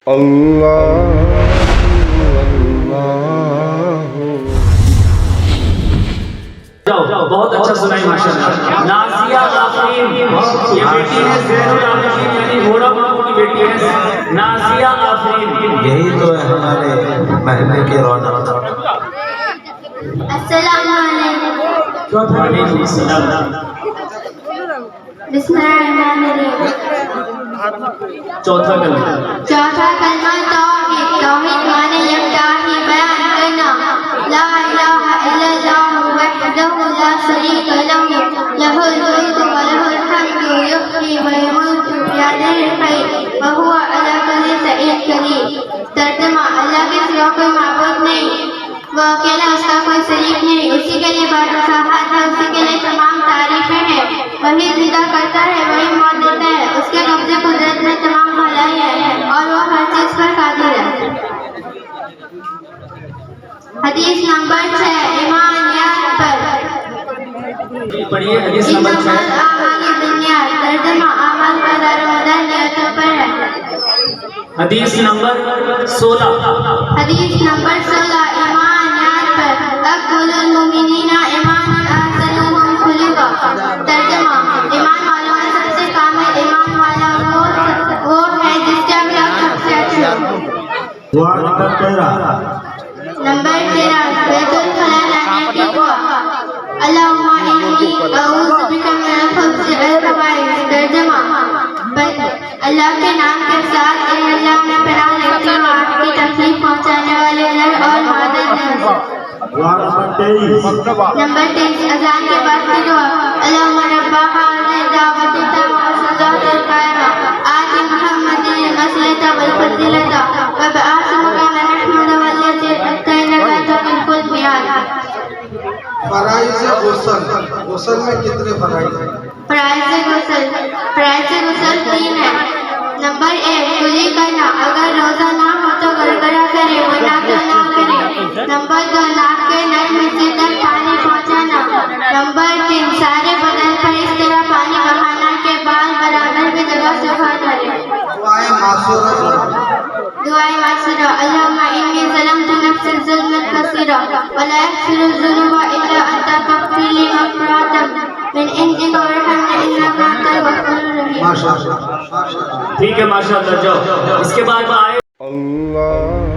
بہت اچھا سنائی ماشاءاللہ. نازیہ آفرین یہ بیٹی ہے زین العابدین یعنی گھوڑا بابو کی بیٹی ہے نازیہ آفرین. یہی تو ہے ہمارے محلے کی رونق. السلام علیکم. وعلیکم السلام. بسم اللہ الرحمن الرحیم. چوتھا کلمہ توحید. توحید مانے یکتاہی بیان کرنا. لا الہ الا اللہ وحدہ لا شریک لہ لہ الملک و لہ الحمد یحیی و یمیت بیدہ الخیر وہو علی کل شیء قدیر. ترجمہ: اللہ کے سوا کوئی معبود نہیں، وہ اکیلا، اس کا کوئی شریک نہیں، اسی کے لیے بادشاہت ہے، اسی کے لیے تمام تعریفیں ہیں. وہی زندہ کرتا ہے، وہی موت دیتا ہے، اس کے قبضے قدرت میں تمام بھلائی ہے اور وہ ہر چیز پر قادر ہے. حدیث نمبر 6 ایمانیات پر. پڑھیے حدیث نمبر 6. اعمال دنیا. ترجمہ: اعمال کا دار و مدار نیتوں پر ہے. حدیث نمبر 16. حدیث نمبر 16 ایمانیات پر. افضل المؤمنین ایمان احسنهم خلقا. ترجمہ: ایمان والوں میں سب سے کامل ایمان والا وہ ہے جس کے اخلاق سب سے اچھے ہوں. دعا نمبر 13. نمبر 13 بیت الخلاء لانے کی دعا. اللہم انی اعوذ بک من الخبث والخبائث. ترجمہ: اللہ کے نام کے ساتھ اے اللہ میں پناہ لیتی ہوں آپ کی تکلیف پہنچانے والے نر اور مادہ جنس. دعا نمبر 23. نمبر 23 اذان کے بعد کی دعا. اللہم رب هذه الدعوة التامة والصلاة القائمة آت محمد الوسیلة والفضیلة وابعثه مقاما محمودا الذی وعدته إنک تخلف الميعاد. فرائض غسل. غسل میں کتنے فرائض ہیں؟ فرائض غسل 3 ہیں. نمبر 1 کلی کرنا. اگر روزہ نہ ہو تو گرگرہ کرے ورنہ تو نہ کرے. نمبر 2 ناک کے نرم حصے تک پانی پہنچانا. نمبر 3 سارے بدن پر اس طرح پانی بہانا کہ بال برابر بھی جگہ سکھا ڈالے. دعائے معصورہ. دعائے معصورہ. اللہم انی ظلمت نفسی ظلما کثیرا ولا یغفر الذنوب الا انت فاغفر لی مغفرۃ من عندک وارحمنی انک انت الغفور الرحیم. ماشاءاللہ. ٹھیک ہے ماشاءاللہ. جاؤ اس کے بعد آئے اللہ